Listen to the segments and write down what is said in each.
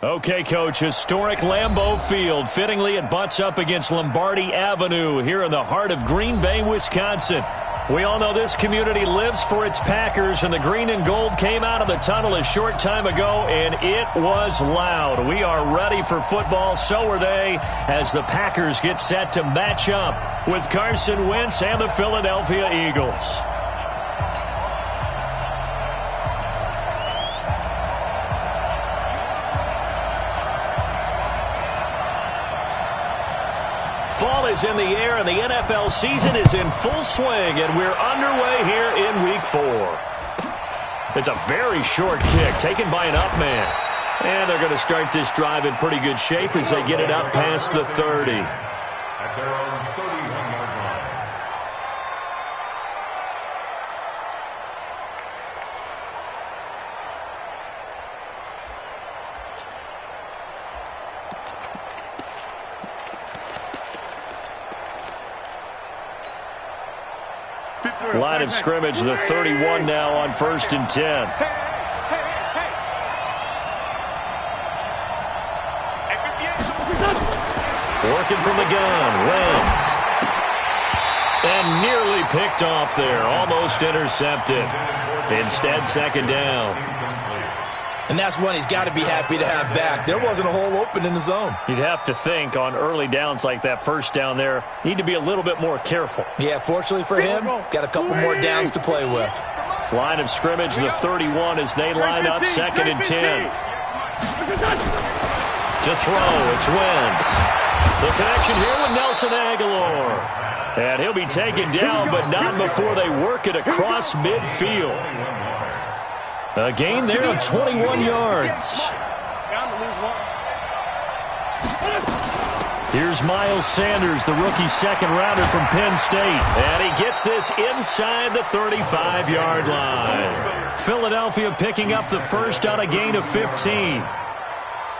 Okay, Coach, historic Lambeau Field. Fittingly, it butts up against Lombardi Avenue here in the heart of Green Bay, Wisconsin. We all know this community lives for its Packers, and the green and gold came out of the tunnel a short time ago, and it was loud. We are ready for football, so are they, as the Packers get set to match up with Carson Wentz and the Philadelphia Eagles. Fall is in the air, and the NFL season is in full swing, and we're underway here in Week 4. It's a very short kick taken by an up man. And they're going to start this drive in pretty good shape as they get it up past the 30. At their own 31-yard line. Line of scrimmage, the 31 now on 1st and 10. Working from the gun, Wentz. And nearly picked off there, almost intercepted. Instead, 2nd down. And that's one he's got to be happy to have back. There wasn't a hole open in the zone. You'd have to think on early downs like that, 1st down there, need to be a little bit more careful. Yeah, fortunately for him, got a couple more downs to play with. Line of scrimmage, the 31 as they line up 2nd and 10. To throw, it's Wentz. The connection here with Nelson Aguilar. And he'll be taken down, but not before they work it across midfield. A gain there of 21 yards. Here's Miles Sanders, the rookie 2nd-rounder from Penn State. And he gets this inside the 35-yard line. Philadelphia picking up the first on a gain of 15.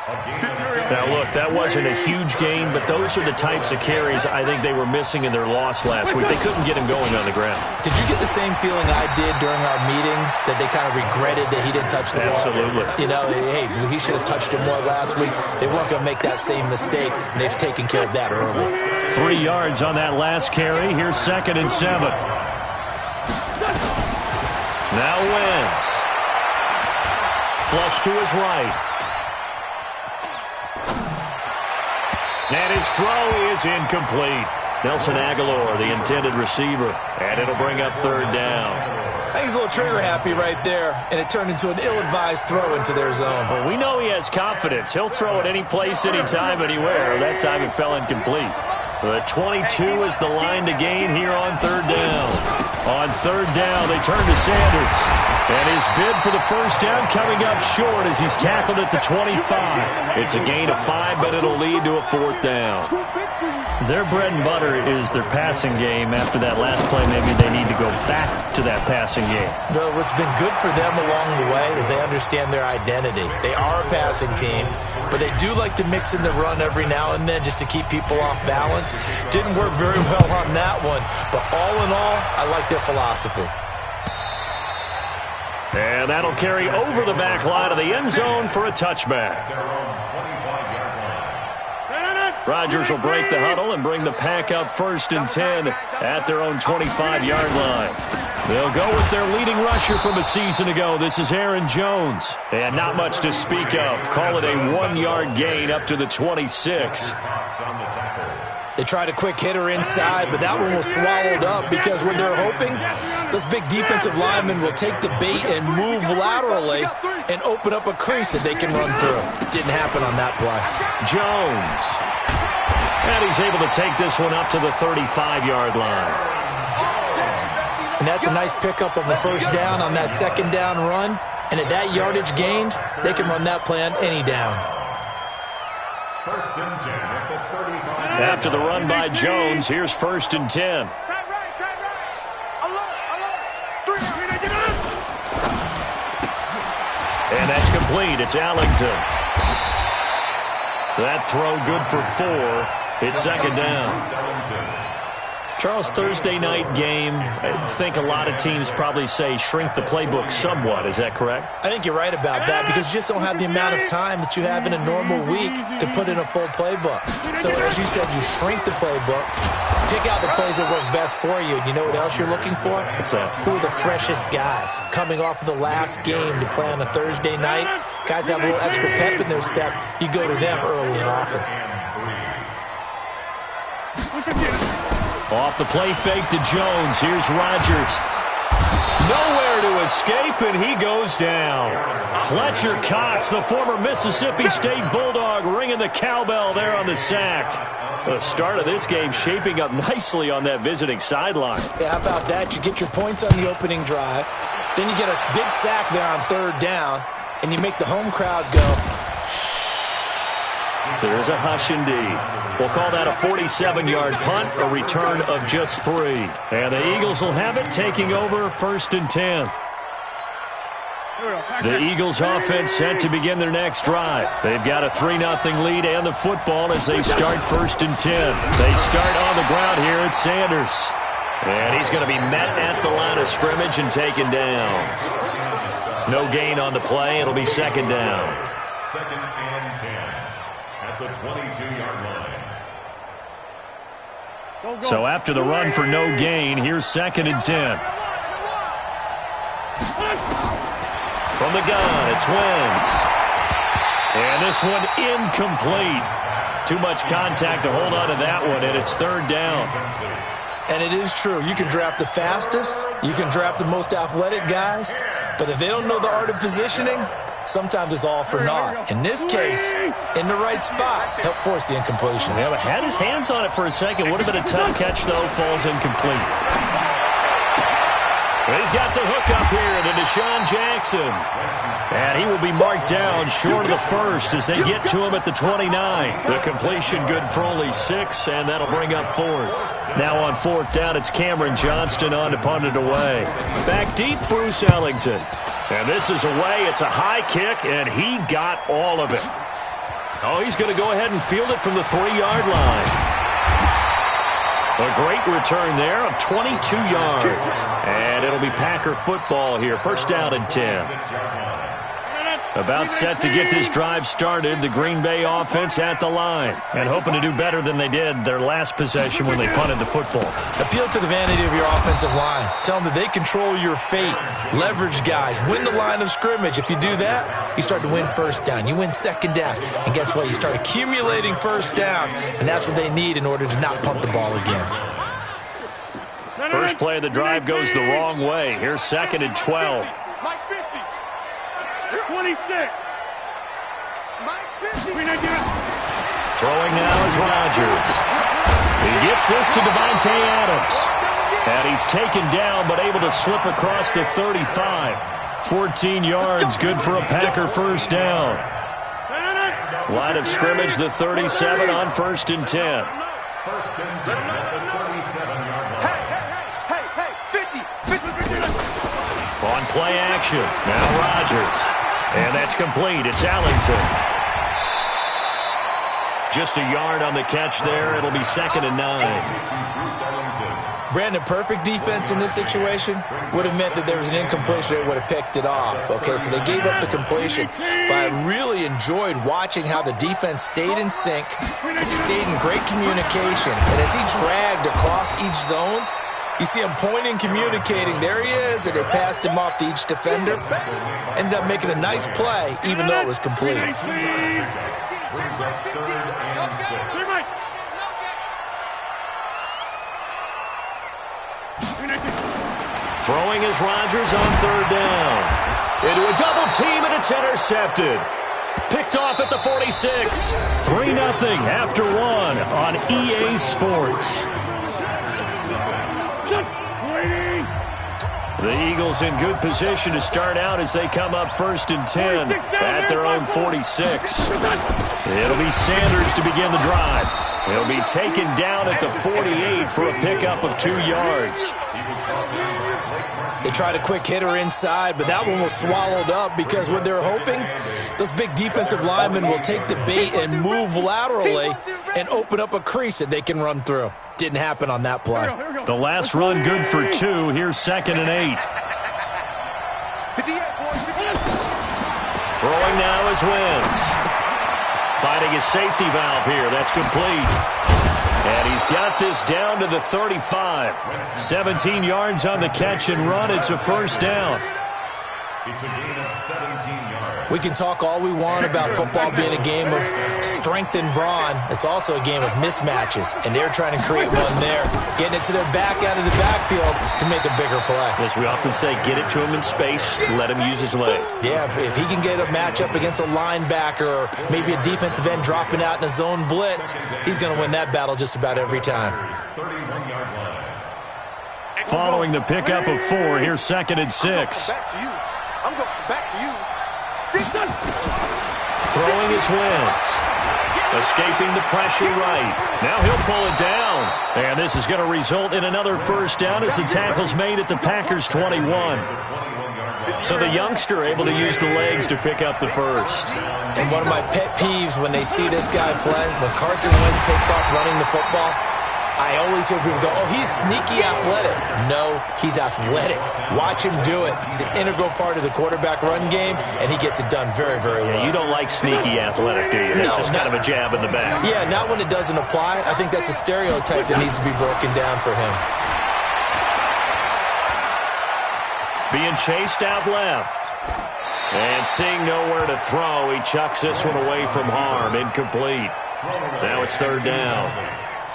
Now, look, that wasn't a huge gain, but those are the types of carries I think they were missing in their loss last week. They couldn't get him going on the ground. Did you get the same feeling I did during our meetings, that they kind of regretted that he didn't touch the ball? Absolutely. You know, hey, he should have touched it more last week. They weren't going to make that same mistake, and they've taken care of that early. 3 yards on that last carry. Here's 2nd and 7. Now Wentz. Flush to his right. And his throw is incomplete. Nelson Aguilar, the intended receiver. And it'll bring up 3rd down. I think he's a little trigger happy right there, and it turned into an ill-advised throw into their zone. Well, we know he has confidence. He'll throw it any place, anytime, anywhere. That time it fell incomplete. The 22 is the line to gain here on 3rd down. On 3rd down, they turn to Sanders. And his bid for the first down coming up short as he's tackled at the 25. It's a gain of 5, but it'll lead to a 4th down. Their bread and butter is their passing game. After that last play, maybe they need to go back to that passing game. Well, what's been good for them along the way is they understand their identity. They are a passing team, but they do like to mix in the run every now and then just to keep people off balance. Didn't work very well on that one, but all in all, I like their philosophy. And that'll carry over the back line of the end zone for a touchback. Rodgers will break the huddle and bring the pack up 1st and 10 at their own 25-yard line. They'll go with their leading rusher from a season ago. This is Aaron Jones. And not much to speak of. Call it a 1-yard gain up to the 26. They tried a quick hitter inside, but that one was swallowed up because what they're hoping, those big defensive linemen will take the bait and move laterally and open up a crease that they can run through. Didn't happen on that play. Jones. And he's able to take this one up to the 35-yard line. And that's a nice pickup of a first down on that 2nd down run. And at that yardage gained, they can run that play on any down. 1st and 10 at the 35. After the run by Jones, here's 1st and 10. And that's complete. It's Allington. That throw good for 4. It's 2nd down. Charles, Thursday night game, I think a lot of teams probably say shrink the playbook somewhat. Is that correct? I think you're right about that because you just don't have the amount of time that you have in a normal week to put in a full playbook. So as you said, you shrink the playbook, pick out the plays that work best for you. And you know what else you're looking for? What's that? Who are the freshest guys coming off of the last game to play on a Thursday night? Guys have a little extra pep in their step. You go to them early and often. Off the play fake to Jones. Here's Rodgers. Nowhere to escape, and he goes down. Fletcher Cox, the former Mississippi State Bulldog, ringing the cowbell there on the sack. The start of this game shaping up nicely on that visiting sideline. Yeah, how about that? You get your points on the opening drive. Then you get a big sack there on third down, and you make the home crowd go. There's a hush indeed. We'll call that a 47-yard punt, a return of just 3. And the Eagles will have it, taking over 1st and 10. The Eagles offense set to begin their next drive. They've got a 3-0 lead and the football as they start 1st and 10. They start on the ground here at Sanders. And he's going to be met at the line of scrimmage and taken down. No gain on the play. It'll be 2nd down. 2nd and 10 at the 22-yard line. So after the run for no gain, here's 2nd and 10. From the gun, it's Wentz. And this one incomplete. Too much contact to hold on to that one, and it's 3rd down. And it is true. You can draft the fastest. You can draft the most athletic guys. But if they don't know the art of positioning, sometimes it's all for naught. In this case, in the right spot, help force the incompletion. Yeah, but had his hands on it for a second. Would have been a tough catch, though. Falls incomplete. He's got the hook up here to Deshaun Jackson. And he will be marked down short of the 1st as they get to him at the 29. The completion good for only 6, and that'll bring up 4th. Now on 4th down, it's Cameron Johnston on to punt it away. Back deep, Bruce Ellington. And this is away. It's a high kick, and he got all of it. Oh, he's going to go ahead and field it from the 3-yard line. A great return there of 22 yards. And it'll be Packer football here. 1st down and 10. About set to get this drive started. The Green Bay offense at the line. And hoping to do better than they did their last possession when they punted the football. Appeal to the vanity of your offensive line. Tell them that they control your fate. Leverage guys. Win the line of scrimmage. If you do that, you start to win 1st down. You win 2nd down. And guess what? You start accumulating 1st downs. And that's what they need in order to not punt the ball again. First play of the drive goes the wrong way. Here's 2nd and 12. 26. Throwing now is Rodgers. He gets this to Devontae Adams. And he's taken down but able to slip across the 35. 14 yards, good for a Packer 1st down. Line of scrimmage, the 37 on 1st and 10. 1st and 10 at the 37-yard line. Hey, 50. On play action, now Rodgers. And that's complete. It's Ellington. Just a yard on the catch there. It'll be 2nd and 9. Brandon, perfect defense in this situation would have meant that there was an incompletion that would have picked it off. Okay, so they gave up the completion. But I really enjoyed watching how the defense stayed in sync, stayed in great communication. And as he dragged across each zone, you see him pointing, communicating. There he is, and they passed him off to each defender. Ended up making a nice play, even though it was complete. Brings up 3rd and 6. Throwing is Rodgers on 3rd down. Into a double team, and it's intercepted. Picked off at the 46. 3-0 after 1 on EA Sports. The Eagles in good position to start out as they come up 1st and 10 at their own 46. It'll be Sanders to begin the drive. He'll be taken down at the 48 for a pickup of 2 yards. They tried a quick hitter inside, but that one was swallowed up because what they're hoping, those big defensive linemen will take the bait and move laterally and open up a crease that they can run through. Didn't happen on that play. The last run good for 2. Here's 2nd and 8. Throwing now is Wentz. Finding his safety valve here. That's complete. And he's got this down to the 35. 17 yards on the catch and run. It's a first down. It's a gain of 17 yards. We can talk all we want about football being a game of strength and brawn. It's also a game of mismatches, and they're trying to create one there, getting it to their back out of the backfield to make a bigger play. As we often say, get it to him in space, let him use his leg. Yeah, if he can get a matchup against a linebacker or maybe a defensive end dropping out in a zone blitz, he's going to win that battle just about every time. 31-yard line. Following the pickup of 4, here's 2nd and 6. I'm going back to you. Throwing is Wentz. Escaping the pressure right. Now he'll pull it down. And this is going to result in another first down as the tackle's made at the Packers' 21. So the youngster able to use the legs to pick up the first. And one of my pet peeves when they see this guy play, when Carson Wentz takes off running the football, I always hear people go, oh, he's sneaky athletic. No, he's athletic. Watch him do it. He's an integral part of the quarterback run game, and he gets it done very, very well. Yeah, you don't like sneaky athletic, do you? That's just kind of a jab in the back. Yeah, not when it doesn't apply. I think that's a stereotype that needs to be broken down for him. Being chased out left. And seeing nowhere to throw, he chucks this one away from harm. Incomplete. Now it's 3rd down.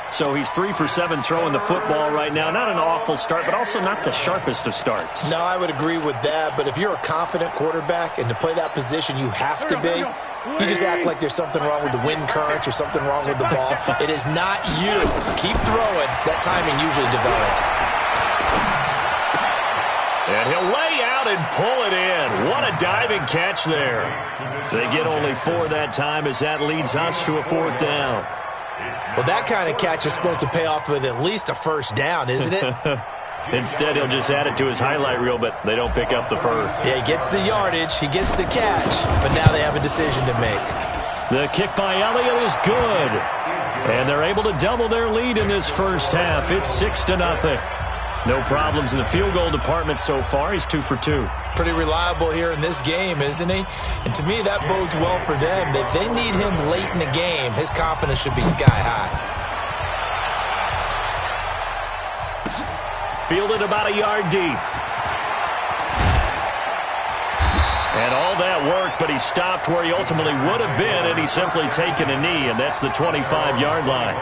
So he's 3 for 7 throwing the football right now. Not an awful start, but also not the sharpest of starts. No, I would agree with that. But if you're a confident quarterback and to play that position you have to be, you just act like there's something wrong with the wind currents or something wrong with the ball. It is not you. Keep throwing. That timing usually develops. And he'll lay out and pull it in. What a diving catch there. They get only 4 that time as that leads us to a 4th down. Well, that kind of catch is supposed to pay off with at least a first down, isn't it? Instead, he'll just add it to his highlight reel, but they don't pick up the first. Yeah, he gets the yardage, he gets the catch, but now they have a decision to make. The kick by Elliott is good. And they're able to double their lead in this first half. It's 6-0. No problems in the field goal department so far. He's 2 for 2. Pretty reliable here in this game, isn't he? And to me, that bodes well for them. If they need him late in the game, his confidence should be sky high. Fielded about a yard deep. And all that work, but he stopped where he ultimately would have been, and he's simply taken a knee, and that's the 25-yard line.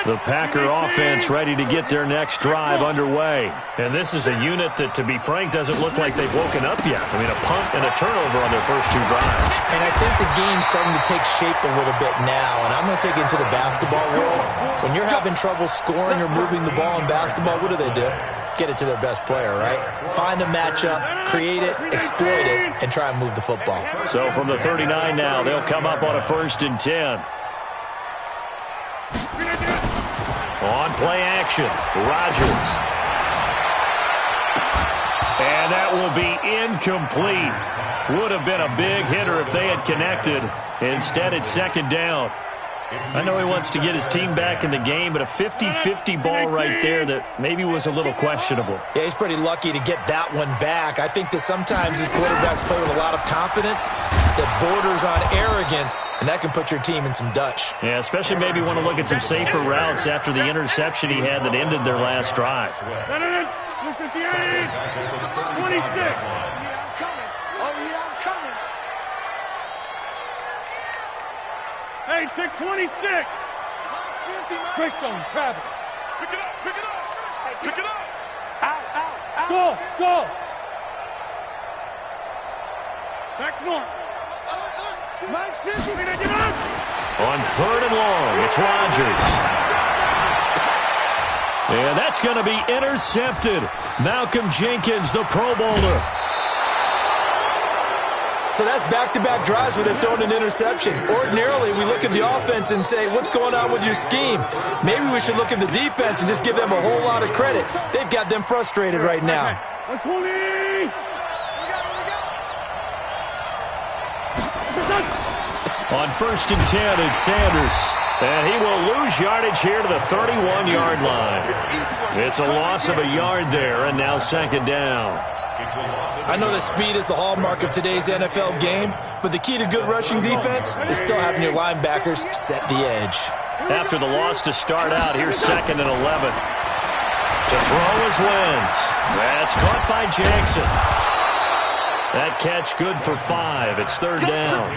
The Packer offense ready to get their next drive underway. And this is a unit that, to be frank, doesn't look like they've woken up yet. I mean, a punt and a turnover on their first 2 drives. And I think the game's starting to take shape a little bit now. And I'm going to take it into the basketball world. When you're having trouble scoring or moving the ball in basketball, what do? Get it to their best player, right? Find a matchup, create it, exploit it, and try and move the football. So from the 39 now, they'll come up on a 1st and 10. On play action, Rodgers. And that will be incomplete. Would have been a big hitter if they had connected. Instead, it's 2nd down. I know he wants to get his team back in the game, but a 50-50 ball right there that maybe was a little questionable. Yeah, he's pretty lucky to get that one back. I think that sometimes these quarterbacks play with a lot of confidence that borders on arrogance, and that can put your team in some Dutch. Yeah, especially maybe want to look at some safer routes after the interception he had that ended their last drive. 26. Hey, take 26. Greystone, Travis. Pick it up, pick it up. Hey, pick it up. Out. Go. Back north. Mike 50. On 3rd and long, it's Rodgers. And that's going to be intercepted. Malcolm Jenkins, the Pro Bowler. So that's back-to-back drives where they've thrown an interception. Ordinarily, we look at the offense and say, what's going on with your scheme? Maybe we should look at the defense and just give them a whole lot of credit. They've got them frustrated right now. 120. On 1st and 10, it's Sanders. And he will lose yardage here to the 31-yard line. It's a loss of a yard there, and now 2nd down. I know that speed is the hallmark of today's NFL game, but the key to good rushing defense is still having your linebackers set the edge. After the loss to start out, here's 2nd and 11. To throw is Wentz. That's caught by Jackson. That catch good for 5. It's 3rd down.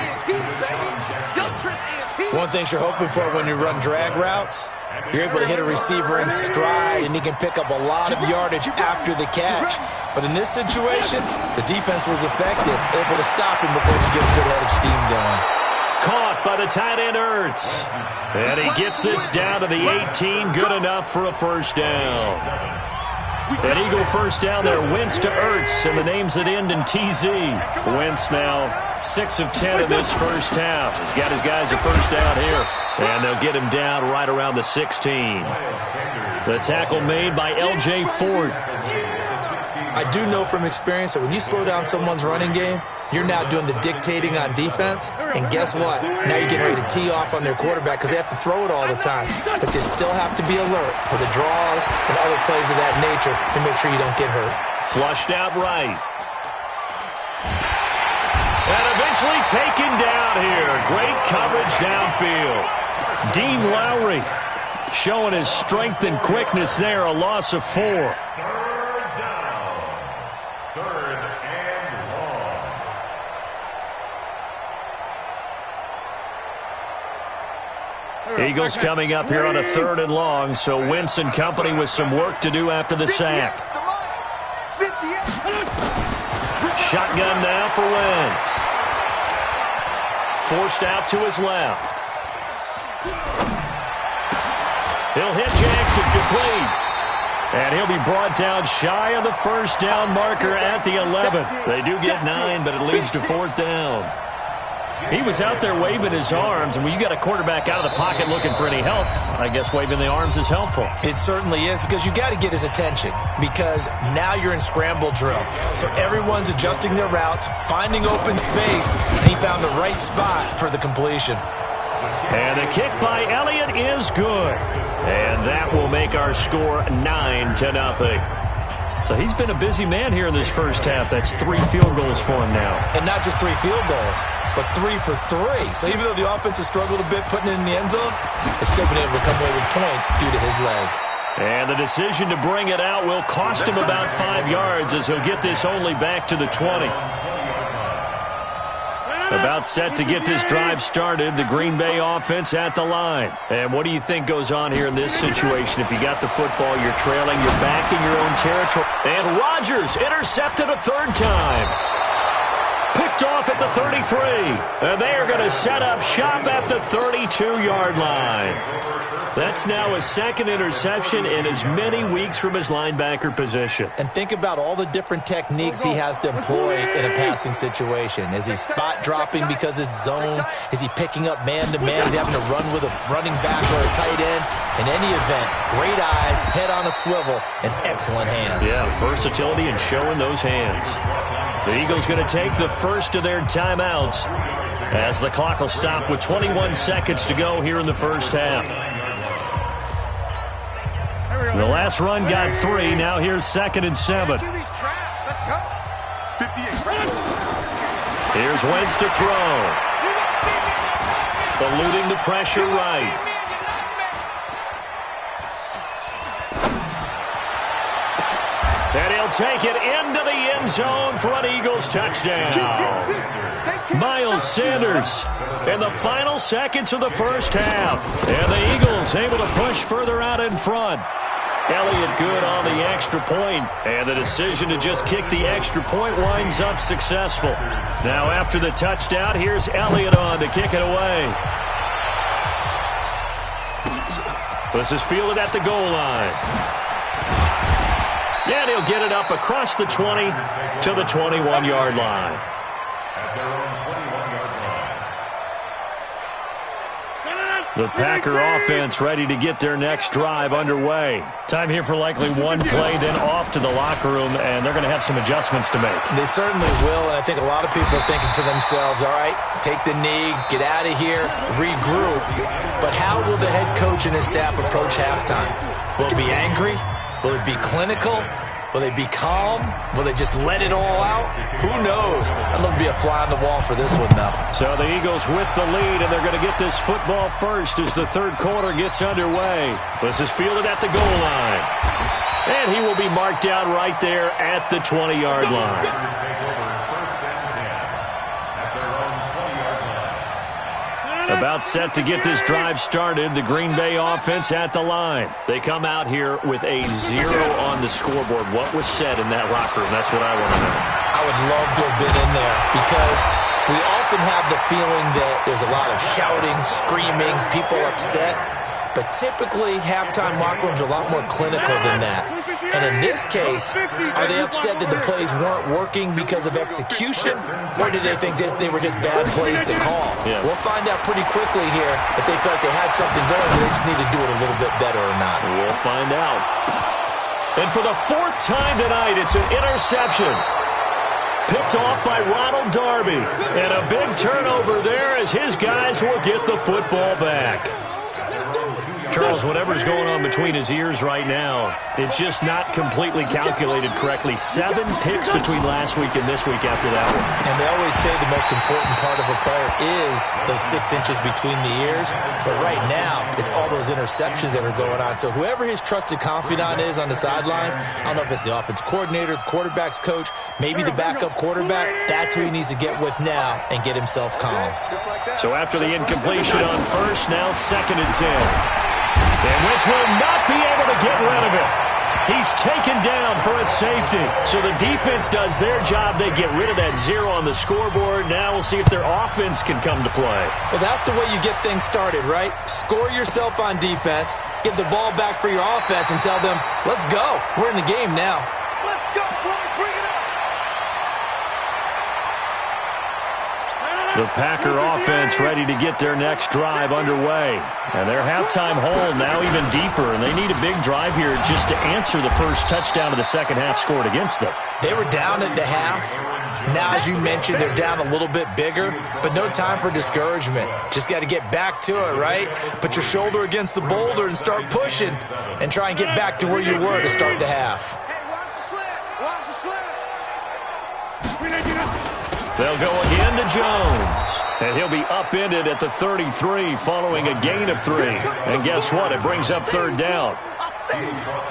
One thing you're hoping for when you run drag routes, you're able to hit a receiver in stride, and he can pick up a lot of yardage after the catch. But in this situation, the defense was effective, able to stop him before he get a good head of steam going. Caught by the tight end, Ertz. And he gets this down to the 18. Good enough for a 1st down. An Eagle 1st down there. Wentz to Ertz, and the names that end in TZ. Wentz now 6 of 10 in this 1st half. He's got his guys a 1st down here. And they'll get him down right around the 16. The tackle made by L.J. Ford. I do know from experience that when you slow down someone's running game, you're now doing the dictating on defense, and guess what? Now you're getting ready to tee off on their quarterback because they have to throw it all the time. But you still have to be alert for the draws and other plays of that nature to make sure you don't get hurt. Flushed out right. And eventually taken down here. Great coverage downfield. Dean Lowry showing his strength and quickness there. A loss of 4. Eagles coming up here on a 3rd and long, so Wentz and company with some work to do after the sack. Shotgun now for Wentz. Forced out to his left. He'll hit Jackson complete. And he'll be brought down shy of the 1st down marker at the 11. They do get 9, but it leads to 4th down. He was out there waving his arms, and when you got a quarterback out of the pocket looking for any help, I guess waving the arms is helpful. It certainly is, because you got to get his attention, because now you're in scramble drill. So everyone's adjusting their routes, finding open space, and he found the right spot for the completion. And the kick by Elliott is good. And that will make our score 9-0. So he's been a busy man here in this 1st half. That's 3 field goals for him now. And not just 3 field goals, but 3 for 3. So even though the offense has struggled a bit putting it in the end zone, it's still been able to come away with points due to his leg. And the decision to bring it out will cost him about 5 yards as he'll get this only back to the 20. About set to get this drive started, the Green Bay offense at the line. And what do you think goes on here in this situation? If you got the football, you're trailing, you're back in your own territory. And Rodgers intercepted a 3rd time. Picked off at the 33. And they are going to set up shop at the 32-yard line. That's now his 2nd interception in as many weeks from his linebacker position. And think about all the different techniques he has to employ in a passing situation. Is he spot dropping because it's zone? Is he picking up man-to-man? Is he having to run with a running back or a tight end? In any event, great eyes, head on a swivel, and excellent hands. Yeah, versatility and showing those hands. The Eagles going to take the first of their timeouts as the clock will stop with 21 seconds to go here in the 1st half. The last run got 3. Now here's 2nd and 7. Here's Wentz to throw. Eluding the pressure right. And he'll take it into the end zone for an Eagles touchdown. Miles Sanders in the final seconds of the 1st half. And the Eagles able to push further out in front. Elliott good on the extra point, and the decision to just kick the extra point winds up successful. Now after the touchdown, here's Elliott on to kick it away. This is fielded at the goal line. And he'll get it up across the 20 to the 21-yard line. At their own 21-yard line. The Packer offense ready to get their next drive underway. Time here for likely one play, then off to the locker room, and they're going to have some adjustments to make. They certainly will, and I think a lot of people are thinking to themselves, all right, take the knee, get out of here, regroup. But how will the head coach and his staff approach halftime? Will it be angry? Will it be clinical? Will they be calm? Will they just let it all out? Who knows? I'd love to be a fly on the wall for this one, though. So the Eagles with the lead, and they're going to get this football first as the third quarter gets underway. This is fielded at the goal line. And he will be marked out right there at the 20-yard line. About set to get this drive started. The Green Bay offense at the line. They come out here with a 0 on the scoreboard. What was said in that locker room? That's what I want to know. I would love to have been in there because we often have the feeling that there's a lot of shouting, screaming, people upset. But typically, halftime locker rooms are a lot more clinical than that. And in this case, are they upset that the plays weren't working because of execution? Or did they think they were just bad plays to call? Yeah. We'll find out pretty quickly here if they felt like they had something going, but they just need to do it a little bit better or not. We'll find out. And for the 4th time tonight, it's an interception. Picked off by Ronald Darby. And a big turnover there as his guys will get the football back. Charles, whatever's going on between his ears right now, it's just not completely calculated correctly. 7 picks between last week and this week after that one. And they always say the most important part of a player is those 6 inches between the ears. But right now, it's all those interceptions that are going on. So whoever his trusted confidant is on the sidelines, I don't know if it's the offense coordinator, the quarterback's coach, maybe the backup quarterback, that's who he needs to get with now and get himself calm. So after the incompletion on first, now 2nd and 10. And Wentz will not be able to get rid of it. He's taken down for a safety. So the defense does their job. They get rid of that 0 on the scoreboard. Now we'll see if their offense can come to play. Well, that's the way you get things started, right? Score yourself on defense, give the ball back for your offense, and tell them, let's go. We're in the game now. Let's go, boys. Bring it up. The Packer offense ready to get their next drive underway. And their halftime hole now even deeper, and they need a big drive here just to answer the first touchdown of the second half scored against them. They were down at the half. Now, as you mentioned, they're down a little bit bigger, but no time for discouragement. Just got to get back to it, right? Put your shoulder against the boulder and start pushing and try and get back to where you were to start the half. Hey, watch the slant. Watch the slant. They'll go again to Jones. And he'll be upended at the 33 following a gain of 3. And guess what? It brings up 3rd down.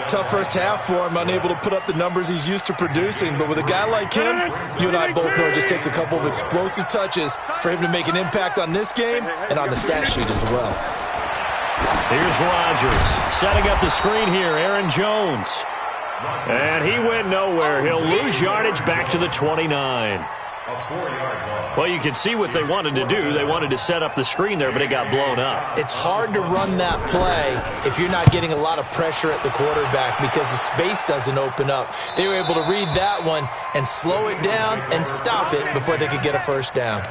Tough first half for him, unable to put up the numbers he's used to producing. But with a guy like him, you and I both know it just takes a couple of explosive touches for him to make an impact on this game and on the stat sheet as well. Here's Rodgers setting up the screen here. Aaron Jones. And he went nowhere. He'll lose yardage back to the 29. Well, you can see what they wanted to do. They wanted to set up the screen there, but it got blown up. It's hard to run that play if you're not getting a lot of pressure at the quarterback because the space doesn't open up. They were able to read that one and slow it down and stop it before they could get a first down.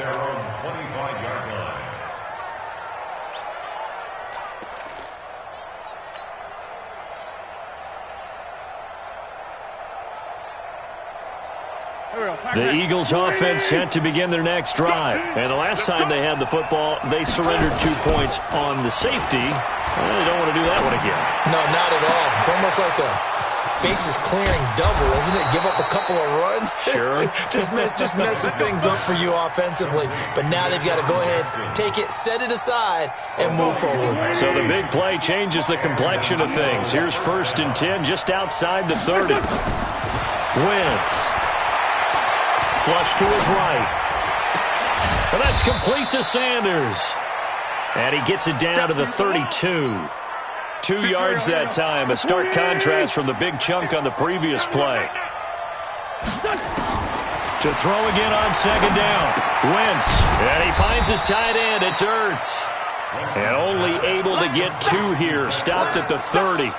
The Eagles offense set to begin their next drive. And the last time they had the football, they surrendered 2 points on the safety. Well, they don't want to do that one again. No, not at all. It's almost like a bases clearing double, isn't it? Give up a couple of runs. Sure. just messes things up for you offensively. But now they've got to go ahead, take it, set it aside, and move forward. So the big play changes the complexion of things. Here's 1st and 10 just outside the 30. Wentz. Flush to his right. And that's complete to Sanders. And he gets it down to the 32. 2 yards that time. A stark contrast from the big chunk on the previous play. To throw again on 2nd down. Wentz. And he finds his tight end. It's Ertz. And only able to get 2 here. Stopped at the 30.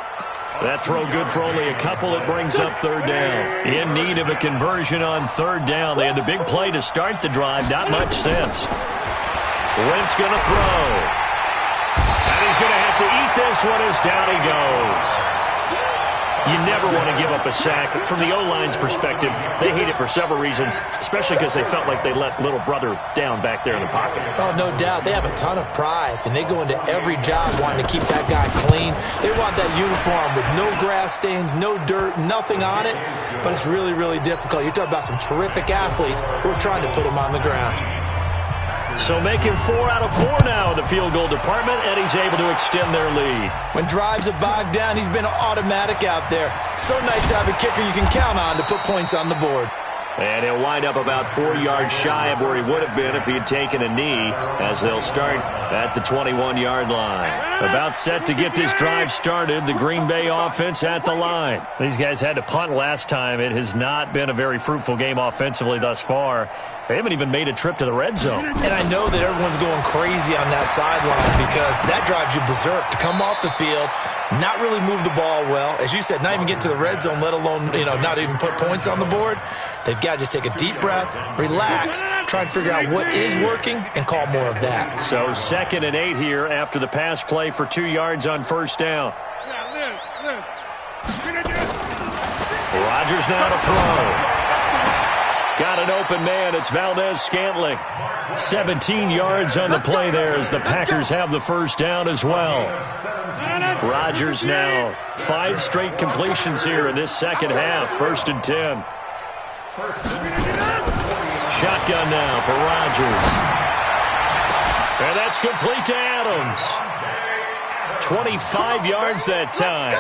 That throw good for only a couple. It brings up 3rd down. In need of a conversion on 3rd down. They had the big play to start the drive. Not much sense. Wentz going to throw. to eat this one as down he goes. You never want to give up a sack. From the O-line's perspective, they hate it for several reasons, especially because they felt like they let little brother down back there in the pocket. Oh, no doubt. They have a ton of pride, and they go into every job wanting to keep that guy clean. They want that uniform with no grass stains, no dirt, nothing on it, but it's really, really difficult. You're talking about some terrific athletes who are trying to put him on the ground. So making 4 out of 4 now in the field goal department, and he's able to extend their lead. When drives have bogged down, he's been automatic out there. So nice to have a kicker you can count on to put points on the board. And he'll wind up about 4 yards shy of where he would have been if he had taken a knee, as they'll start at the 21-yard line. About set to get this drive started, the Green Bay offense at the line. These guys had to punt last time. It has not been a very fruitful game offensively thus far. They haven't even made a trip to the red zone. And I know that everyone's going crazy on that sideline because that drives you berserk to come off the field, not really move the ball well. As you said, not even get to the red zone, let alone, not even put points on the board. They've got to just take a deep breath, relax, try and figure out what is working, and call more of that. So 2nd and 8 here after the pass play for 2 yards on first down. Rodgers now to throw. Got an open man. It's Valdez-Scantling. 17 yards on the play there as the Packers have the first down as well. Rodgers now 5 straight completions here in this second half. 1st and 10. Shotgun now for Rodgers. And that's complete to Adams. 25 yards that time.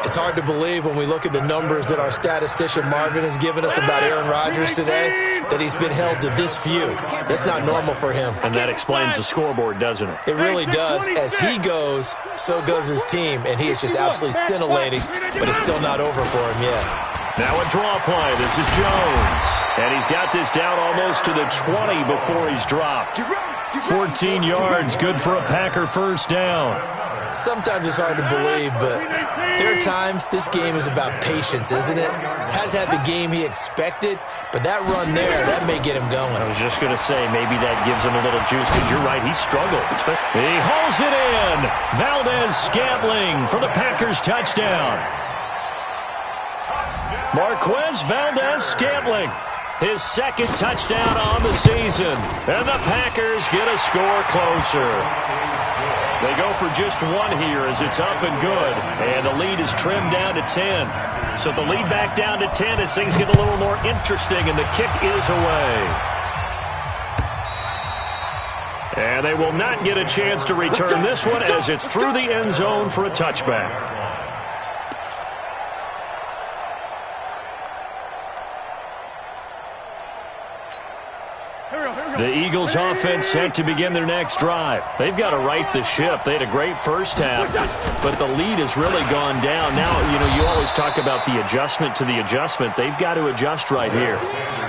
It's hard to believe when we look at the numbers that our statistician Marvin has given us about Aaron Rodgers today that he's been held to this few. That's not normal for him. And that explains the scoreboard, doesn't it? It really does. As he goes, so goes his team, and he is just absolutely scintillating, but it's still not over for him yet. Now a draw play. This is Jones. And he's got this down almost to the 20 before he's dropped. 14 yards, good for a Packer first down. Sometimes it's hard to believe, but there are times this game is about patience, isn't it? Has had the game he expected, but that run there, that may get him going. I was just going to say, maybe that gives him a little juice, because you're right, he struggled. He hauls it in. Valdez-Scantling for the Packers touchdown. Marquez Valdez-Scantling, his 2nd touchdown on the season. And the Packers get a score closer. They go for just 1 here as it's up and good. And the lead is trimmed down to 10. So the lead back down to 10 as things get a little more interesting, and the kick is away. And they will not get a chance to return this one as it's through the end zone for a touchback. The Eagles offense set to begin their next drive. They've got to right the ship. They had a great first half, but the lead has really gone down. Now, you always talk about the adjustment to the adjustment. They've got to adjust right here.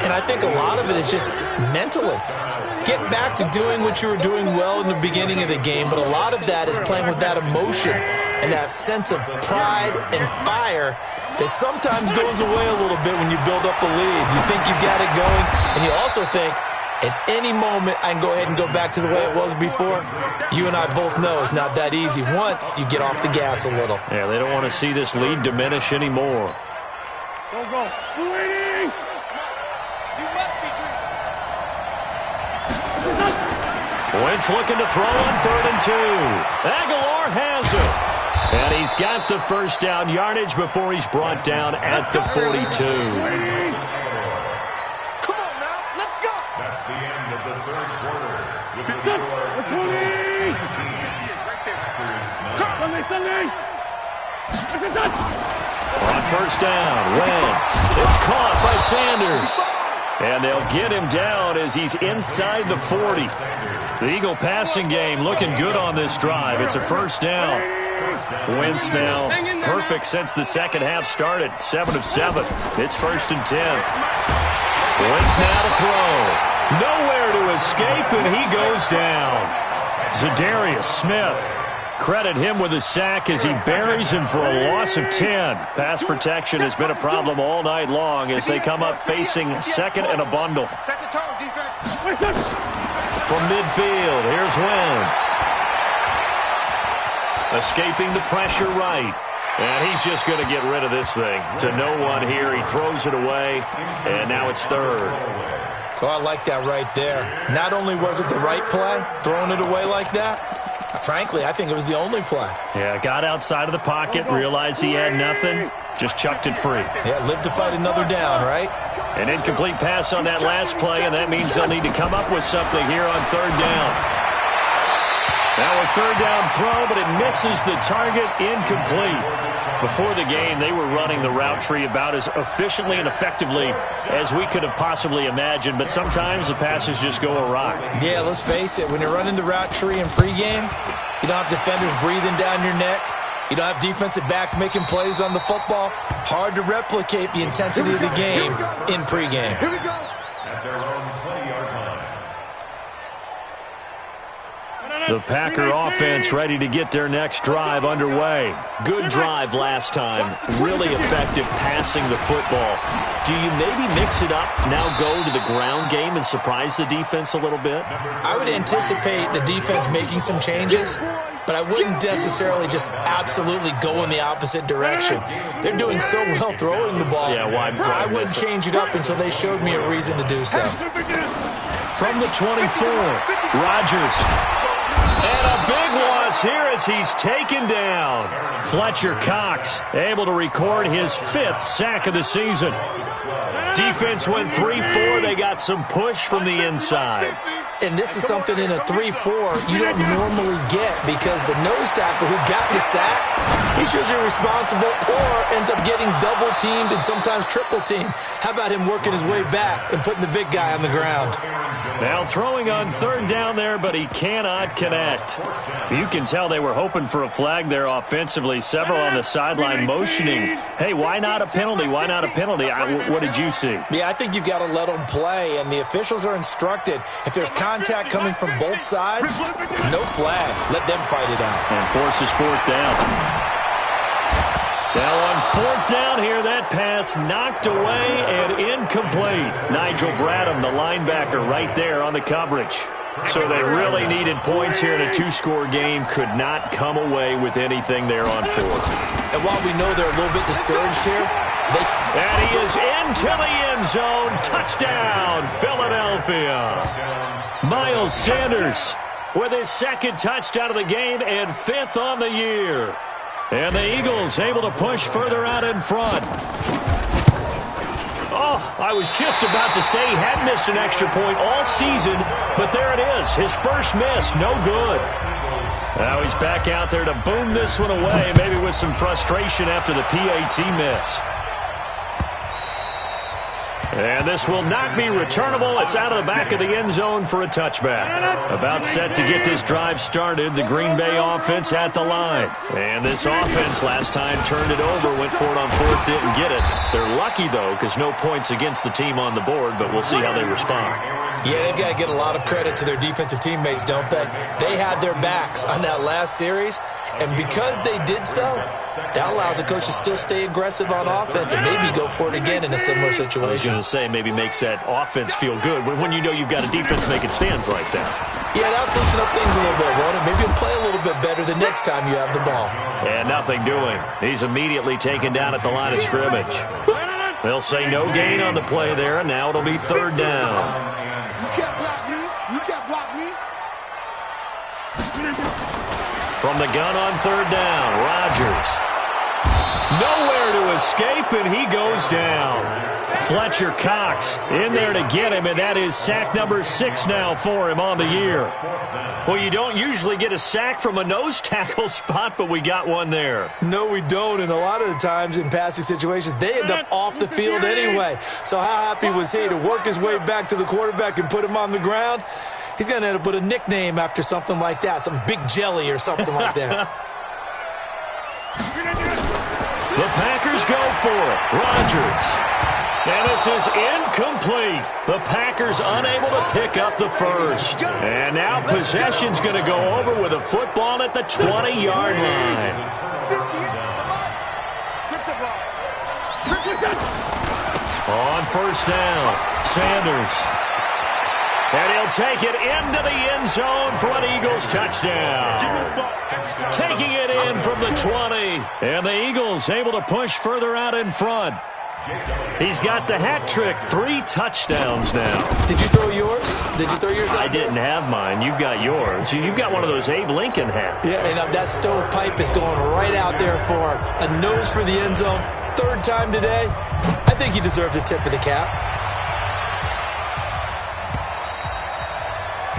And I think a lot of it is just mentally. Get back to doing what you were doing well in the beginning of the game, but a lot of that is playing with that emotion and that sense of pride and fire that sometimes goes away a little bit when you build up the lead. You think you've got it going, and you also think, at any moment, I can go ahead and go back to the way it was before. You and I both know it's not that easy once you get off the gas a little. Yeah, they don't want to see this lead diminish anymore. Go. Wentz looking to throw on 3rd and 2. Aguilar has it. And he's got the first down yardage before he's brought down at the 42. The end of the 3rd quarter with the score 17. On first down, Wentz. It's caught by Sanders. And they'll get him down as he's inside the 40. The Eagle passing game looking good on this drive. It's a first down. Wentz now perfect since the second half started. 7 of 7. It's 1st and 10. Wentz now to throw. Nowhere to escape, and he goes down. Zadarius Smith. Credit him with a sack as he buries him for a loss of 10. Pass protection has been a problem all night long as they come up facing 2nd and a bundle. Set the tone, defense. From midfield, here's Wentz. escaping the pressure right. And he's just going to get rid of this thing to no one here. He throws it away, and now it's third. Oh, I like that right there. Not only was it the right play, throwing it away like that, frankly, I think it was the only play. Yeah, got outside of the pocket, realized he had nothing, just chucked it free. Yeah, live to fight another down, right? An incomplete pass on that last play, and that means they'll need to come up with something here on third down. Now a third down throw, but it misses the target, incomplete. Before the game, they were running the route tree about as efficiently and effectively as we could have possibly imagined, but sometimes the passes just go awry. Yeah, let's face it, when you're running the route tree in pregame, you don't have defenders breathing down your neck. You don't have defensive backs making plays on the football. Hard to replicate the intensity of the game in pregame. Here we go. At their own 20-yard line. The Packer offense ready to get their next drive underway. Good drive last time. Really effective passing the football. Do you maybe mix it up, now go to the ground game and surprise the defense a little bit? I would anticipate the defense making some changes, but I wouldn't necessarily just absolutely go in the opposite direction. They're doing so well throwing the ball. Yeah, why I wouldn't change it up until they showed me a reason to do so. From the 24, Rodgers. And a big loss here as he's taken down. Fletcher Cox able to record his 5th sack of the season. Defense went 3-4. They got some push from the inside. And this is something in a 3-4 you don't normally get because the nose tackle who got the sack, he's usually responsible or ends up getting double-teamed and sometimes triple-teamed. How about him working his way back and putting the big guy on the ground? Now throwing on third down there, but he cannot connect. You can tell they were hoping for a flag there offensively. Several on the sideline motioning, hey, why not a penalty? Why not a penalty? What did you see? Yeah, I think you've got to let them play, and the officials are instructed. If there's contact coming from both sides, no flag. Let them fight it out. And forces fourth down. Now on fourth down here, that pass knocked away and incomplete. Nigel Bradham, the linebacker, right there on the coverage. So they really needed points here in a 2-score game. Could not come away with anything there on fourth. And while we know they're a little bit discouraged here, and he is into the end zone. Touchdown, Philadelphia. Miles Sanders with his 2nd touchdown of the game and 5th on the year. And the Eagles able to push further out in front. Oh, I was just about to say he hadn't missed an extra point all season, but there it is. His first miss, no good. Now he's back out there to boom this one away, maybe with some frustration after the PAT miss. And this will not be returnable. It's out of the back of the end zone for a touchback. About set to get this drive started. The Green Bay offense at the line. And this offense last time turned it over, went for it on fourth, didn't get it. They're lucky, though, because no points against the team on the board, but we'll see how they respond. Yeah, they've got to get a lot of credit to their defensive teammates, don't they? They had their backs on that last series, and because they did so, that allows the coach to still stay aggressive on offense and maybe go for it again in a similar situation. I was going to say, maybe makes that offense feel good when you know you've got a defense making stands like that. Yeah, that'll loosen up things a little bit, won't it? Maybe you'll play a little bit better the next time you have the ball. And nothing doing. He's immediately taken down at the line of scrimmage. They'll say no gain on the play there, and now it'll be third down. You can't block me. You can't block me. From the gun on third down, Rodgers. Nowhere to escape, and he goes down. Fletcher Cox in there to get him, and that is sack number 6 now for him on the year. Well, you don't usually get a sack from a nose tackle spot, but we got one there. No, we don't, and a lot of the times in passing situations, they end up off the field anyway. So how happy was he to work his way back to the quarterback and put him on the ground? He's going to end up with a nickname after something like that, some Big Jelly or something like that. The Packers go for it. Rodgers. And this is incomplete. The Packers unable to pick up the first. And now possession's going to go over with a football at the 20-yard line. On first down, Sanders. And he'll take it into the end zone for an Eagles touchdown. Taking it in from the 20. And the Eagles able to push further out in front. He's got the hat trick, 3 touchdowns now. Did you throw yours? Did you throw yours out? I didn't have mine. You've got yours. You've got one of those Abe Lincoln hats. Yeah, and that stovepipe is going right out there for a nose for the end zone. 3rd time today. I think he deserves a tip of the cap.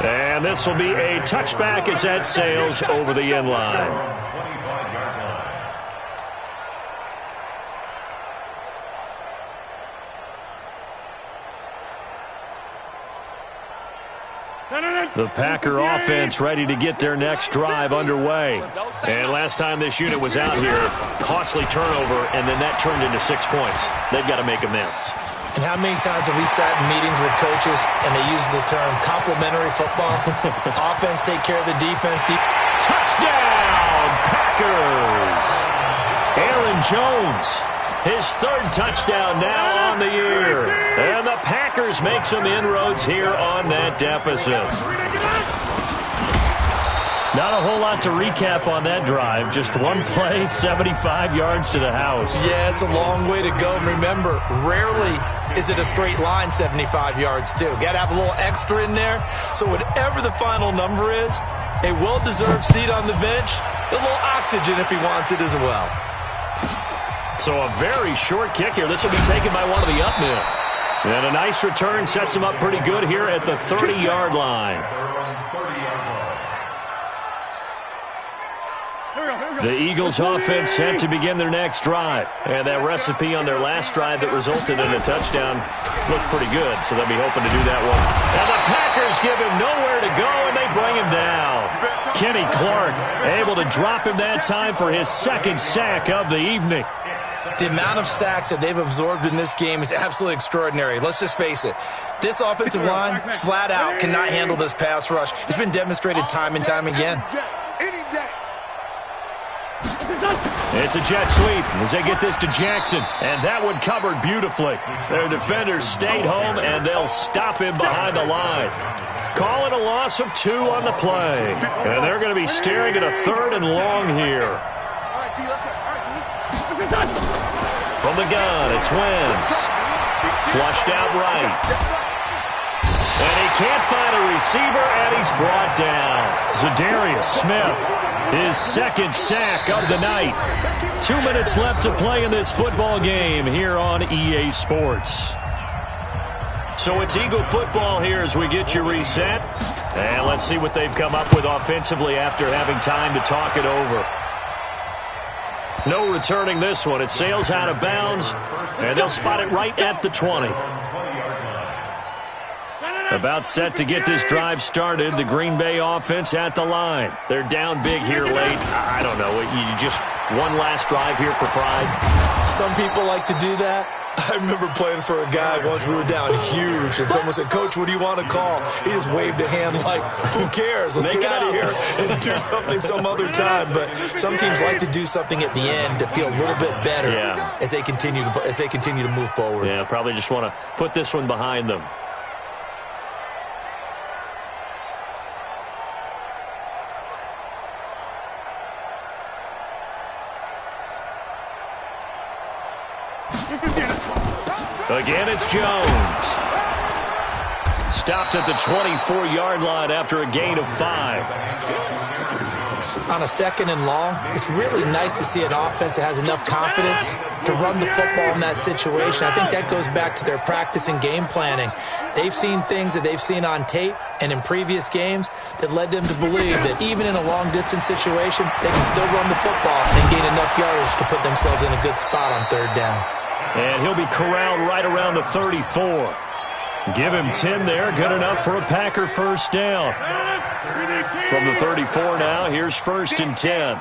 And this will be a touchback as that sails over the end line. The Packer offense ready to get their next drive underway. And last time this unit was out here, costly turnover, and then that turned into 6 points. They've got to make amends. And how many times have we sat in meetings with coaches and they use the term complementary football? Offense take care of the defense. Touchdown, Packers! Aaron Jones, his 3rd touchdown now on the year. And the Packers make some inroads here on that deficit. Not a whole lot to recap on that drive. Just one play, 75 yards to the house. Yeah, it's a long way to go. And remember, rarely is it a straight line 75 yards, too. Got to have a little extra in there. So whatever the final number is, a well-deserved seat on the bench, a little oxygen if he wants it as well. So a very short kick here. This will be taken by one of the up men. And a nice return sets him up pretty good here at the 30-yard line. The Eagles offense set to begin their next drive. And that recipe on their last drive that resulted in a touchdown looked pretty good, so they'll be hoping to do that one. And the Packers give him nowhere to go, and they bring him down. Kenny Clark able to drop him that time for his 2nd sack of the evening. The amount of sacks that they've absorbed in this game is absolutely extraordinary. Let's just face it. This offensive line, flat out, cannot handle this pass rush. It's been demonstrated time and time again. It's a jet sweep as they get this to Jackson, and that one covered beautifully. Their defenders stayed home, and they'll stop him behind the line. Call it a loss of 2 on the play, and they're going to be staring at a 3rd and long here. From the gun, it's Wentz. Flushed out right. And he can't find a receiver, and he's brought down. Zadarius Smith, his 2nd sack of the night. 2 minutes left to play in this football game here on EA Sports. So it's Eagle football here as we get you reset. And let's see what they've come up with offensively after having time to talk it over. No returning this one. It sails out of bounds, and they'll spot it right at the 20. About set to get this drive started. The Green Bay offense at the line. They're down big here late. I don't know. You just one last drive here for pride? Some people like to do that. I remember playing for a guy once. We were down huge, and someone said, "Coach, what do you want to call?" He just waved a hand like, "Who cares? Let's get out of here and do something some other time." But some teams like to do something at the end to feel a little bit better as they continue to move forward. Yeah, probably just want to put this one behind them. Again, it's Jones. Stopped at the 24-yard line after a gain of 5. On a 2nd and long, it's really nice to see an offense that has enough confidence to run the football in that situation. I think that goes back to their practice and game planning. They've seen things that they've seen on tape and in previous games that led them to believe that even in a long-distance situation, they can still run the football and gain enough yardage to put themselves in a good spot on 3rd down. And he'll be corralled right around the 34. Give him 10 there. Good enough for a Packer 1st down. From the 34 now, here's 1st and 10.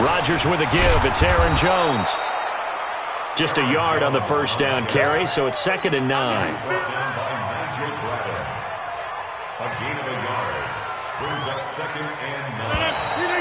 Rodgers with a give. It's Aaron Jones. Just a yard on the 1st down carry, so it's 2nd and 9. A gain of a yard brings up 2nd and 9.